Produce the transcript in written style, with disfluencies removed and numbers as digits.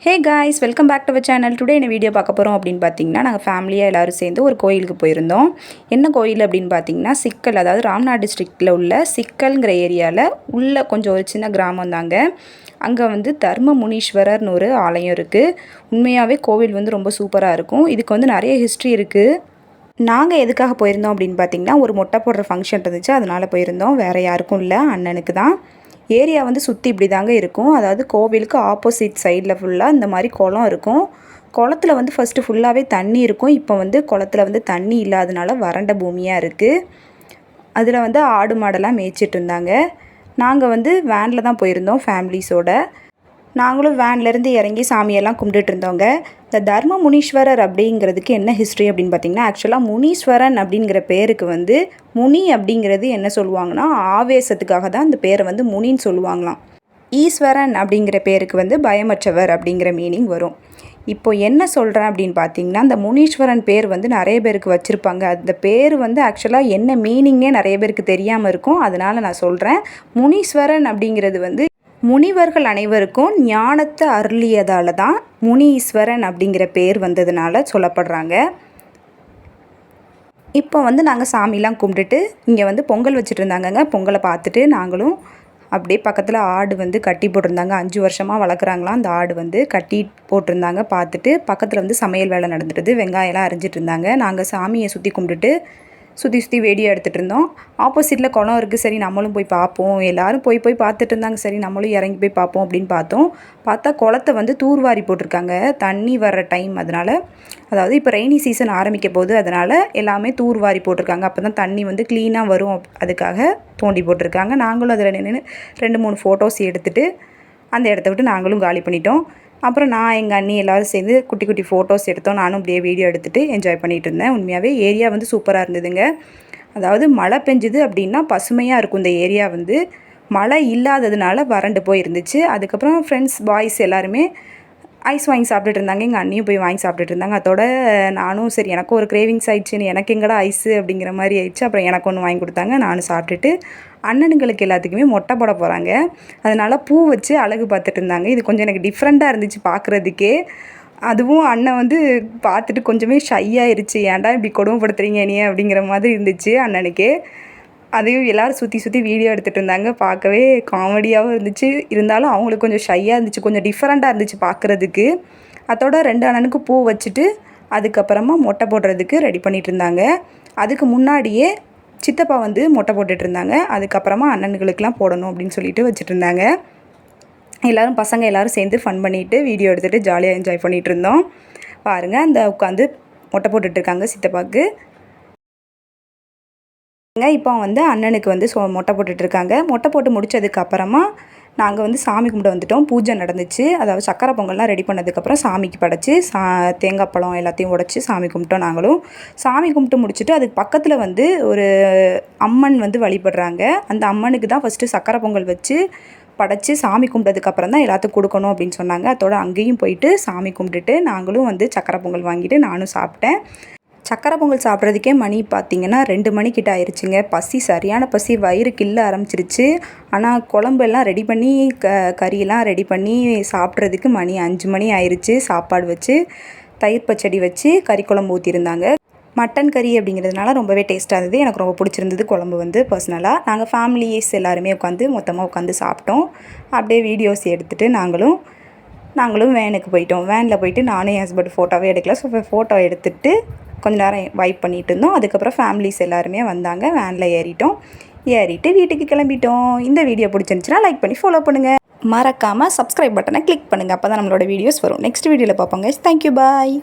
Hey guys, welcome back to our channel. Today என்ன video பார்க்க போகிறோம் அப்படின்னு பார்த்தீங்கன்னா, நாங்கள் ஃபேமிலியாக எல்லோரும் சேர்ந்து ஒரு கோயிலுக்கு போயிருந்தோம். என்ன கோயில் அப்படின்னு பார்த்தீங்கன்னா, சிக்கல், அதாவது ராம்நாத் டிஸ்ட்ரிக்டில் உள்ள சிக்கல்ங்கிற ஏரியாவில் உள்ள கொஞ்சம் ஒரு சின்ன கிராமம் தாங்க. அங்கே வந்து தர்ம முனீஸ்வரர்னு ஒரு ஆலயம் இருக்குது. உண்மையாகவே கோவில் வந்து ரொம்ப சூப்பராக இருக்கும். இதுக்கு வந்து நிறைய ஹிஸ்ட்ரி இருக்குது. நாங்கள் எதுக்காக போயிருந்தோம் அப்படின்னு பார்த்தீங்கன்னா, ஒரு மொட்டை போடுற ஃபங்க்ஷன் இருந்துச்சு, அதனால் போயிருந்தோம். வேறு யாருக்கும் இல்லை, அண்ணனுக்கு தான். ஏரியா வந்து சுற்றி இப்படி தாங்க இருக்கும். அதாவது கோவிலுக்கு ஆப்போசிட் சைடில் ஃபுல்லாக இந்த மாதிரி குளம் இருக்கும். குளத்துல வந்து ஃபஸ்ட்டு ஃபுல்லாகவே தண்ணி இருக்கும். இப்போ வந்து குளத்துல வந்து தண்ணி இல்லாதனால வறண்ட பூமியாக இருக்குது. அதில் வந்து ஆடு மாடெல்லாம் மேய்ச்சிட்டு இருந்தாங்க. நாங்கள் வந்து வேனில் தான் போயிருந்தோம் ஃபேமிலிஸோட. நாங்களும் வேன்லேருந்து இறங்கி சாமியெல்லாம் கும்பிட்டுட்டு இருந்தோங்க. இந்த தர்ம முனீஸ்வரர் அப்படிங்கிறதுக்கு என்ன ஹிஸ்ட்ரி அப்படின்னு பார்த்திங்கன்னா, ஆக்சுவலாக முனீஸ்வரன் அப்படிங்கிற பேருக்கு வந்து முனி அப்படிங்கிறது என்ன சொல்லுவாங்கன்னா, ஆவேசத்துக்காக தான் இந்த பேரை வந்து முனின்னு சொல்லுவாங்களாம். ஈஸ்வரன் அப்படிங்கிற பேருக்கு வந்து பயமற்றவர் அப்படிங்கிற மீனிங் வரும். இப்போ என்ன சொல்கிறேன் அப்படின்னு பார்த்தீங்கன்னா, இந்த முனீஸ்வரன் பேர் வந்து நிறைய பேருக்கு வச்சுருப்பாங்க. அந்த பேர் வந்து ஆக்சுவலாக என்ன மீனிங்கே நிறைய பேருக்கு தெரியாமல் இருக்கும். அதனால் நான் சொல்கிறேன். முனீஸ்வரன் அப்படிங்கிறது வந்து முனிவர்கள் அனைவருக்கும் ஞானத்தை அருளியதால் தான் முனீஸ்வரன் அப்படிங்கிற பேர் வந்ததுனால சொல்லப்படுறாங்க. இப்போ வந்து நாங்கள் சாமிலாம் கும்பிட்டுட்டு இங்கே வந்து பொங்கல் வச்சுட்டு இருந்தாங்கங்க. பொங்கலை பார்த்துட்டு நாங்களும் அப்படியே பக்கத்தில் ஆடு வந்து கட்டி போட்டிருந்தாங்க. 5 வருஷமாக வளர்க்குறாங்களாம். அந்த ஆடு வந்து கட்டி போட்டிருந்தாங்க. பார்த்துட்டு பக்கத்தில் வந்து சமையல் வேலை நடந்துட்டுது. வெங்காயம்லாம் அரிஞ்சிட்டு இருந்தாங்க. நாங்கள் சாமியை சுற்றி கும்பிட்டுட்டு சுற்றி வீடியோ எடுத்துகிட்டு இருந்தோம். ஆப்போசிட்டில் குளம் இருக்குது, சரி நம்மளும் போய் பார்ப்போம். எல்லோரும் போய் பார்த்துட்டு இருந்தாங்க. சரி நம்மளும் இறங்கி போய் பார்ப்போம் அப்படின்னு பார்த்தோம். பார்த்தா குளத்தை வந்து தூர்வாரி போட்டிருக்காங்க. தண்ணி வர்ற டைம், அதனால் அதாவது இப்போ ரெய்னி சீசன் ஆரம்பிக்க போது, அதனால் எல்லாமே தூர்வாரி போட்டிருக்காங்க. அப்போ தான் தண்ணி வந்து க்ளீனாக வரும், அதுக்காக தோண்டி போட்டிருக்காங்க. நாங்களும் அதில் நின்று 2-3 ஃபோட்டோஸ் எடுத்துகிட்டு அந்த இடத்த விட்டு நாங்களும் காலி பண்ணிட்டோம். அப்புறம் நான் எங்கள் அண்ணி எல்லோரும் சேர்ந்து குட்டி குட்டி ஃபோட்டோஸ் எடுத்தோம். நானும் அப்படியே வீடியோ எடுத்துகிட்டு என்ஜாய் பண்ணிகிட்டு இருந்தேன். உண்மையாகவே ஏரியா வந்து சூப்பராக இருந்ததுங்க. அதாவது மழை பெஞ்சுது அப்படின்னா பசுமையாக இருக்கும் இந்த ஏரியா வந்து. மழை இல்லாததுனால வறண்டு போய் இருந்துச்சு. அதுக்கப்புறம் ஃப்ரெண்ட்ஸ் பாய்ஸ் எல்லாருமே ஐஸ் வாங்கி சாப்பிட்டுட்டு இருந்தாங்க. எங்கள் அண்ணியும் போய் வாங்கி சாப்பிட்டுட்டு இருந்தாங்க. அதோட நானும் சரி எனக்கும் ஒரு கிரேவிங்ஸ் ஆயிடுச்சுன்னு, எனக்கு எங்கடா ஐஸு அப்படிங்கிற மாதிரி ஆயிடுச்சு. அப்புறம் எனக்கு ஒன்று வாங்கி கொடுத்தாங்க. நானும் சாப்பிட்டுட்டு அண்ணனுங்களுக்கு எல்லாத்துக்குமே மொட்டை போட போகிறாங்க. அதனால் பூ வச்சு அழகு பார்த்துட்டு இருந்தாங்க. இது கொஞ்சம் எனக்கு டிஃப்ரெண்ட்டாக இருந்துச்சு பார்க்குறதுக்கே. அதுவும் அண்ணன் வந்து பார்த்துட்டு கொஞ்சமே ஷையாயிருச்சு. ஏன்டா இப்படி கொடுமைப்படுத்துறீங்க நீ அப்படிங்கிற மாதிரி இருந்துச்சு அண்ணனுக்கே. அதையும் எல்லோரும் சுற்றி வீடியோ எடுத்துகிட்டு இருந்தாங்க. பார்க்கவே காமெடியாகவும் இருந்துச்சு. இருந்தாலும் அவங்களுக்கு கொஞ்சம் ஷையாக இருந்துச்சு, கொஞ்சம் டிஃப்ரெண்ட்டாக இருந்துச்சு பார்க்குறதுக்கு. அதோட 2 அண்ணனுக்கு பூ வச்சுட்டு அதுக்கப்புறமா மொட்டை போடுறதுக்கு ரெடி பண்ணிகிட்டு இருந்தாங்க. அதுக்கு முன்னாடியே சித்தப்பா வந்து மொட்டை போட்டுட்டு இருந்தாங்க. அதுக்கப்புறமா அண்ணனுங்களுக்கெலாம் போடணும் அப்படின்னு சொல்லிட்டு வச்சுட்டு இருந்தாங்க. எல்லோரும் பசங்க எல்லோரும் சேர்ந்து ஃபன் பண்ணிவிட்டு வீடியோ எடுத்துகிட்டு ஜாலியாக என்ஜாய் பண்ணிகிட்டு இருந்தோம். பாருங்கள், அந்த உட்காந்து மொட்டை போட்டுட்ருக்காங்க சித்தப்பாவுக்கு. இப்போ வந்து அண்ணனுக்கு வந்து மொட்டை போட்டுட்ருக்காங்க. மொட்டை போட்டு முடித்ததுக்கப்புறமா நாங்கள் வந்து சாமி கும்பிட வந்துவிட்டோம். பூஜை நடந்துச்சு. அதாவது சக்கரை பொங்கல்லாம் ரெடி பண்ணதுக்கப்புறம் சாமிக்கு படைச்சி தேங்காய் பழம் எல்லாத்தையும் உடச்சி சாமி கும்பிட்டோம். நாங்களும் சாமி கும்பிட்டு முடிச்சுட்டு அதுக்கு பக்கத்தில் வந்து ஒரு அம்மன் வந்து வழிபடுறாங்க. அந்த அம்மனுக்கு தான் ஃபஸ்ட்டு சக்கரை பொங்கல் வச்சு படைச்சி சாமி கும்பிட்டதுக்கப்புறம் தான் எல்லாத்துக்கும் கொடுக்கணும் அப்படின்னு சொன்னாங்க. அதோட அங்கேயும் போயிட்டு சாமி கும்பிட்டுட்டு நாங்களும் வந்து சக்கரை பொங்கல் வாங்கிட்டு நானும் சாப்பிட்டேன். சக்கரை பொங்கல் சாப்பிட்றதுக்கே மணி பார்த்திங்கன்னா 2 மணிக்கிட்ட ஆயிடுச்சுங்க. பசி, சரியான பசி, வயிறு கிள்ள ஆரம்பிச்சிருச்சு. ஆனால் குழம்பெல்லாம் ரெடி பண்ணி கறியெல்லாம் ரெடி பண்ணி சாப்பிட்றதுக்கு மணி 5 மணி ஆயிடுச்சு. சாப்பாடு வச்சு தயிர் பச்சடி வச்சு கறி குழம்பு ஊற்றிருந்தாங்க. மட்டன் கறி அப்படிங்கிறதுனால ரொம்பவே டேஸ்ட்டாக இருந்தது. எனக்கு ரொம்ப பிடிச்சிருந்தது குழம்பு வந்து பர்சனலாக. நாங்கள் ஃபேமிலிஸ் எல்லாருமே மொத்தமாக உட்காந்து சாப்பிட்டோம். அப்படியே வீடியோஸ் எடுத்துகிட்டு நாங்களும் வேனுக்கு போயிட்டோம். வேனில் போயிட்டு நானும் என் ஹஸ்பண்ட் ஃபோட்டோவே எடுக்கல. ஸோ ஃபோட்டோ எடுத்துகிட்டு கொஞ்ச நேரம் வைப் பண்ணிகிட்டு இருந்தோம். அதுக்கப்புறம் ஃபேமிலிஸ் எல்லாருமே வந்தாங்க. வேனில் ஏறிட்டு வீட்டுக்கு கிளம்பிட்டோம். இந்த வீடியோ பிடிச்சிருந்துச்சுன்னா லைக் பண்ணி ஃபாலோ பண்ணுங்கள். மறக்காமல் சப்ஸ்கிரைப் பட்டனை கிளிக் பண்ணுங்கள். அப்போ தான் நம்மளோட வீடியோஸ் வரும். நெக்ஸ்ட் வீடியோவில் பார்ப்போங்க. தேங்க்யூ, பாய்.